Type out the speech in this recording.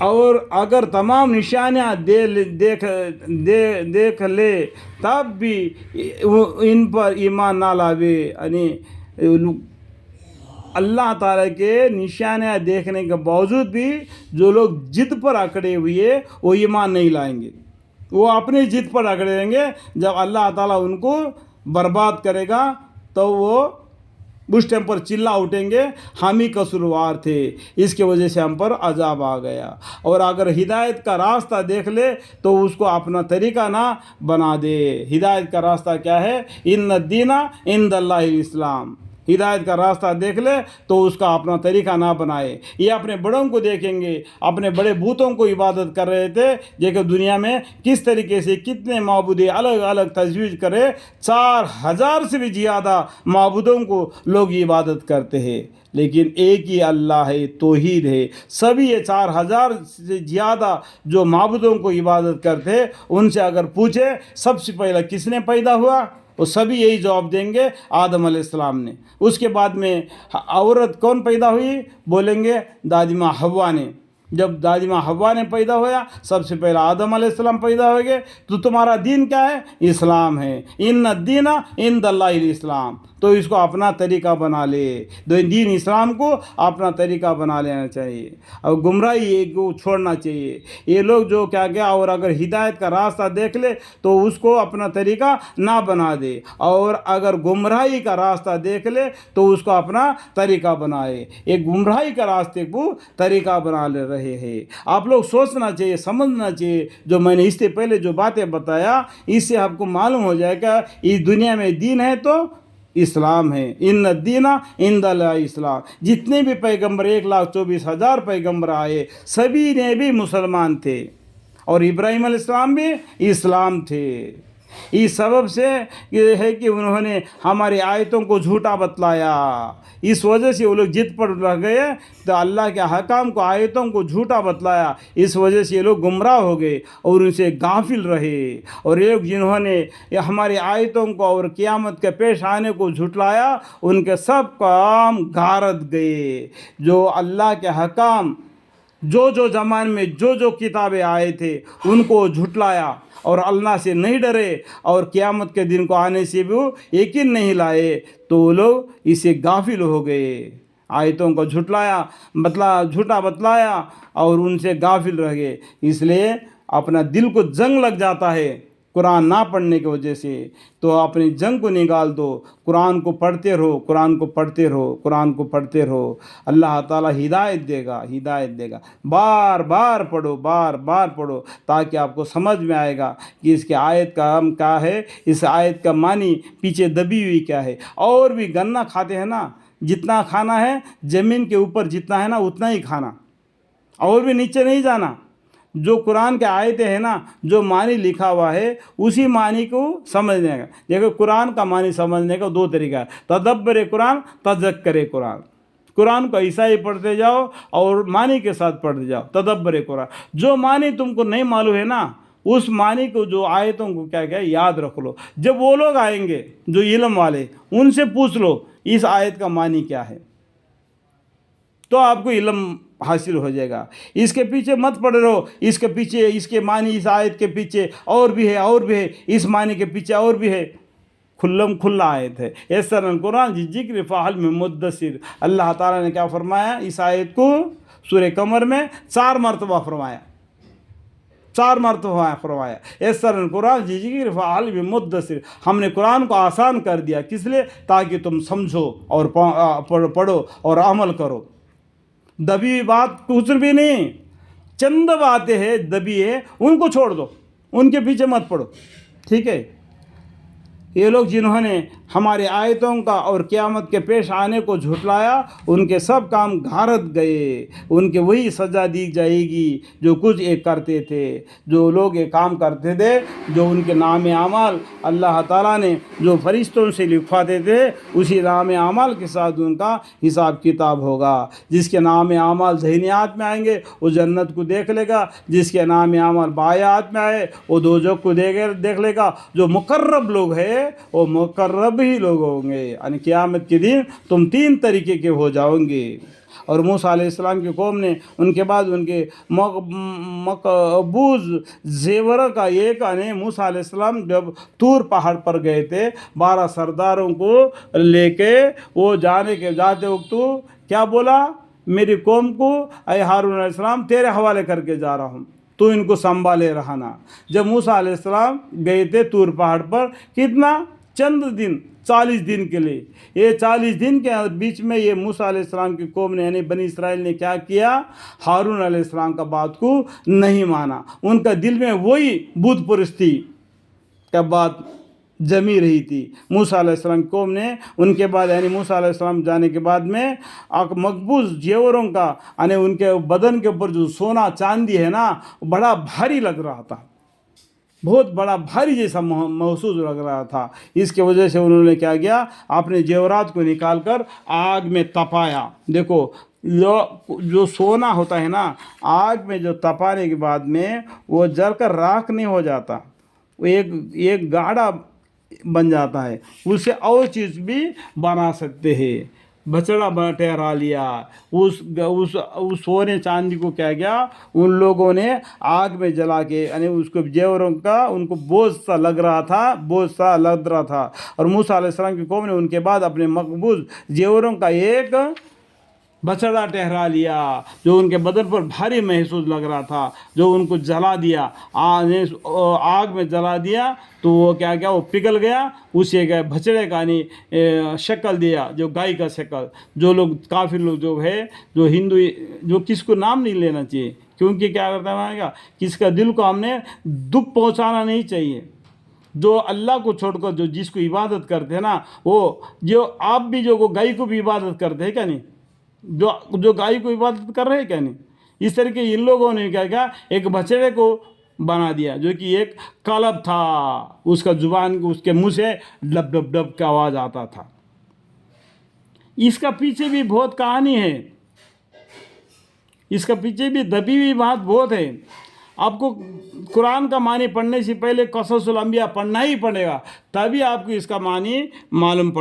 اور اگر تمام نشانیاں دیکھ لے تب بھی ان پر ایمان نہ لاوے، یعنی اللہ تعالیٰ کے نشانیاں دیکھنے کے باوجود بھی جو لوگ ضد پر اکڑے ہوئے وہ ایمان نہیں لائیں گے، وہ اپنی ضد پر اکڑے رہیں گے۔ جب اللہ تعالیٰ ان کو برباد کرے گا تو وہ اس ٹائم پر چلا اٹھیں گے، ہم ہی قصوروار تھے، اس کی وجہ سے ہم پر عذاب آ گیا۔ اور اگر ہدایت کا راستہ دیکھ لے تو اس کو اپنا طریقہ نہ بنا دے۔ ہدایت کا راستہ کیا ہے؟ ان الدین عند اللہ الاسلام۔ ہدایت کا راستہ دیکھ لے تو اس کا اپنا طریقہ نہ بنائے۔ یہ اپنے بڑوں کو دیکھیں گے، اپنے بڑے بتوں کو عبادت کر رہے تھے، دیکھو دنیا میں کس طریقے سے کتنے معبود الگ الگ تجویز کرے، 4000 سے بھی زیادہ معبودوں کو لوگ عبادت کرتے ہیں، لیکن ایک ہی اللہ ہے، توحید ہے۔ سبھی یہ 4000 سے زیادہ جو معبودوں کو عبادت کرتے ہیں، ان سے اگر پوچھے سب سے پہلے کس نے پیدا ہوا، وہ سبھی یہی جواب دیں گے آدم علیہ السلام نے۔ اس کے بعد میں عورت کون پیدا ہوئی؟ بولیں گے دادی ماں حوا نے۔ جب دادی ماں حوا نے پیدا ہوا، سب سے پہلا آدم علیہ السلام پیدا ہوئے گے۔ تو تمہارا دین کیا ہے؟ اسلام ہے۔ ان الدین عند اللہ الاسلام۔ تو اس کو اپنا طریقہ بنا لے، دین اسلام کو اپنا طریقہ بنا لینا چاہیے، اور گمراہی کو چھوڑنا چاہیے۔ یہ لوگ جو کیا اور اگر ہدایت کا راستہ دیکھ لے تو اس کو اپنا طریقہ نہ بنا دے، اور اگر گمراہی کا راستہ دیکھ لے تو اس کو اپنا طریقہ بنائے۔ ایک گمراہی کا راستے کو طریقہ بنا لے رہے ہیں۔ آپ لوگ سوچنا چاہیے، سمجھنا چاہیے، جو میں نے اس سے پہلے جو باتیں بتایا اس سے آپ کو معلوم ہو جائے گا اس دنیا میں دین ہے تو اسلام ہے۔ ان الدین عند اللہ اسلام۔ جتنے بھی پیغمبر 1,24,000 پیغمبر آئے سبھی نے بھی مسلمان تھے، اور ابراہیم علیہ السلام بھی اسلام تھے۔ اس سبب سے یہ ہے کہ انہوں نے ہماری آیتوں کو جھوٹا بتلایا، اس وجہ سے وہ لوگ ضد پر رہ گئے، تو اللہ کے حکام کو آیتوں کو جھوٹا بتلایا، اس وجہ سے یہ لوگ گمراہ ہو گئے اور ان سے غافل رہے۔ اور یہ لوگ جنہوں نے ہماری آیتوں کو اور قیامت کے پیش آنے کو جھٹلایا، ان کے سب کام غارت گئے۔ جو اللہ کے حکام جو زمان میں جو کتابیں آئے تھے ان کو جھٹلایا، اور اللہ سے نہیں ڈرے، اور قیامت کے دن کو آنے سے بھی یقین نہیں لائے، تو وہ لوگ اسے غافل ہو گئے۔ آیتوں کو جھوٹا بتلایا اور ان سے غافل رہ گئے، اس لیے اپنا دل کو جنگ لگ جاتا ہے قرآن نہ پڑھنے کی وجہ سے۔ تو اپنی جنگ کو نکال دو، قرآن کو پڑھتے رہو، قرآن کو پڑھتے رہو، قرآن کو پڑھتے رہو۔ اللہ تعالیٰ ہدایت دے گا۔ بار بار پڑھو تاکہ آپ کو سمجھ میں آئے گا کہ اس کے آیت کا ہم کیا ہے، اس آیت کا معنی پیچھے دبی ہوئی کیا ہے۔ اور بھی گنا کھاتے ہیں نا، جتنا کھانا ہے زمین کے اوپر جتنا ہے نا اتنا ہی کھانا، اور بھی نیچے نہیں جانا۔ جو قرآن کے آیتیں ہیں نا، جو معنی لکھا ہوا ہے اسی معنی کو سمجھنے کا۔ دیکھو قرآن کا معنی سمجھنے کا 2 طریقہ ہے، تدبر قرآن، تذکر قرآن۔ قرآن کو ایسا ہی پڑھتے جاؤ اور معنی کے ساتھ پڑھتے جاؤ، تدبر قرآن۔ جو معنی تم کو نہیں معلوم ہے نا، اس معنی کو، جو آیتوں کو کیا یاد رکھ لو۔ جب وہ لوگ آئیں گے جو علم والے، ان سے پوچھ لو اس آیت کا معنی کیا ہے، تو آپ کو علم حاصل ہو جائے گا۔ اس کے پیچھے مت پڑ رہو، اس کے پیچھے، اس کے معنی اس آیت کے پیچھے اور بھی ہے، اس معنی کے پیچھے اور بھی ہے۔ کھلا آیت ہے، یسر القرآن ذکر فہل من مدثر۔ اللہ تعالیٰ نے کیا فرمایا؟ اس آیت کو سورہ قمر میں 4 مرتبہ فرمایا، یسر القرآن ذکر فہل من مدثر۔ ہم نے قرآن کو آسان کر دیا، کس لیے؟ تاکہ تم سمجھو اور پڑھو اور عمل کرو۔ دبی ہوئی بات کچھ بھی نہیں، چند باتیں ہیں دبی ہے، ان کو چھوڑ دو، ان کے پیچھے مت پڑو، ٹھیک ہے۔ یہ لوگ جنہوں نے ہماری آیتوں کا اور قیامت کے پیش آنے کو جھٹلایا، ان کے سب کام غارت گئے، ان کے وہی سزا دی جائے گی جو کچھ ایک کرتے تھے۔ جو لوگ یہ کام کرتے تھے، جو ان کے نام اعمال اللہ تعالیٰ نے جو فرشتوں سے لکھواتے تھے، اسی نام اعمال کے ساتھ ان کا حساب کتاب ہوگا۔ جس کے نام اعمال ذہنیات میں آئیں گے وہ جنت کو دیکھ لے گا، جس کے نام اعمال بایات میں آئے وہ دوزخ کو دیکھ لے گا۔ جو مقرب لوگ ہیں وہ مقرب ہی لوگ ہوں گے، یعنی قیامت کے دن تم 3 طریقے کے ہو جاؤ گے۔ اور موسیٰ علیہ السلام کی قوم نے ان کے بعد ان کے مقبوض زیوروں کا ایک، یعنی موسیٰ علیہ السلام جب طور پہاڑ پر گئے تھے 12 سرداروں کو لے کے، وہ جاتے وقت کیا بولا؟ میری قوم کو اے ہارون علیہ السلام تیرے حوالے کر کے جا رہا ہوں، تو ان کو سنبھالے رہنا۔ جب موسیٰ علیہ السلام گئے تھے طور پہاڑ پر، کتنا؟ چند دن، 40 دن کے لیے۔ یہ 40 دن کے بیچ میں یہ موسیٰ علیہ السلام کی قوم نے، یعنی بنی اسرائیل نے کیا کیا؟ ہارون علیہ السلام کا بات کو نہیں مانا۔ ان کا دل میں وہی بت پرستی کا بات جمی رہی تھی۔ موسیٰ علیہ السلام کی قوم نے ان کے بعد، یعنی موسیٰ علیہ السلام جانے کے بعد میں مقبوض زیوروں کا، یعنی ان کے بدن کے اوپر جو سونا چاندی ہے نا، بڑا بھاری لگ رہا تھا، بہت بڑا بھاری جیسا محسوس لگ رہا تھا۔ اس کی وجہ سے انہوں نے کیا کیا؟ اپنے زیورات کو نکال کر آگ میں تپایا۔ دیکھو جو سونا ہوتا ہے نا، آگ میں جو تپانے کے بعد میں وہ جل کر راکھ نہیں ہو جاتا، وہ ایک گاڑا بن جاتا ہے، اس سے اور چیز بھی بنا سکتے ہیں۔ بچڑا ٹھہرا لیا، اس سونے چاندی کو کیا کیا؟ ان لوگوں نے آگ میں جلا کے، یعنی اس کو زیوروں کا ان کو بوجھ سا لگ رہا تھا، اور موسیٰ علیہ السلام کی قوم نے ان کے بعد اپنے مقبوض زیوروں کا ایک بچڑا ٹھہرا لیا، جو ان کے بدن پر بھاری محسوس لگ رہا تھا، جو ان کو جلا دیا، آگ میں جلا دیا، تو وہ کیا کیا؟ وہ پگھل گیا، اسے گئے بچڑے کا شکل دیا، جو گائے کا شکل۔ جو لوگ کافر لوگ جو ہے، جو ہندو، جو کس کو نام نہیں لینا چاہیے، کیونکہ کیا کرتا ہے گا، کس کا دل کو ہم نے دکھ پہنچانا نہیں چاہیے۔ جو اللہ کو چھوڑ کر جو جس کو عبادت کرتے ہیں نا، وہ جو آپ بھی جو گائے کو بھی عبادت کرتے ہیں کیا نہیں؟ جو گائے کو عبادت کر رہے ہیں کیا نہیں؟ اس طریقے ان لوگوں نے کیا کیا؟ ایک بچڑے کو بنا دیا، جو کہ ایک کلب تھا، اس کا زبان، اس کے منہ سے ڈب ڈب ڈب کا آواز آتا تھا۔ اس کا پیچھے بھی بہت کہانی ہے، اس کا پیچھے بھی دبی ہوئی بات بہت ہے۔ آپ کو قرآن کا معنی پڑھنے سے پہلے قصص الانبیاء پڑھنا ہی پڑے گا، تبھی آپ کو اس کا معنی معلوم پڑے گا۔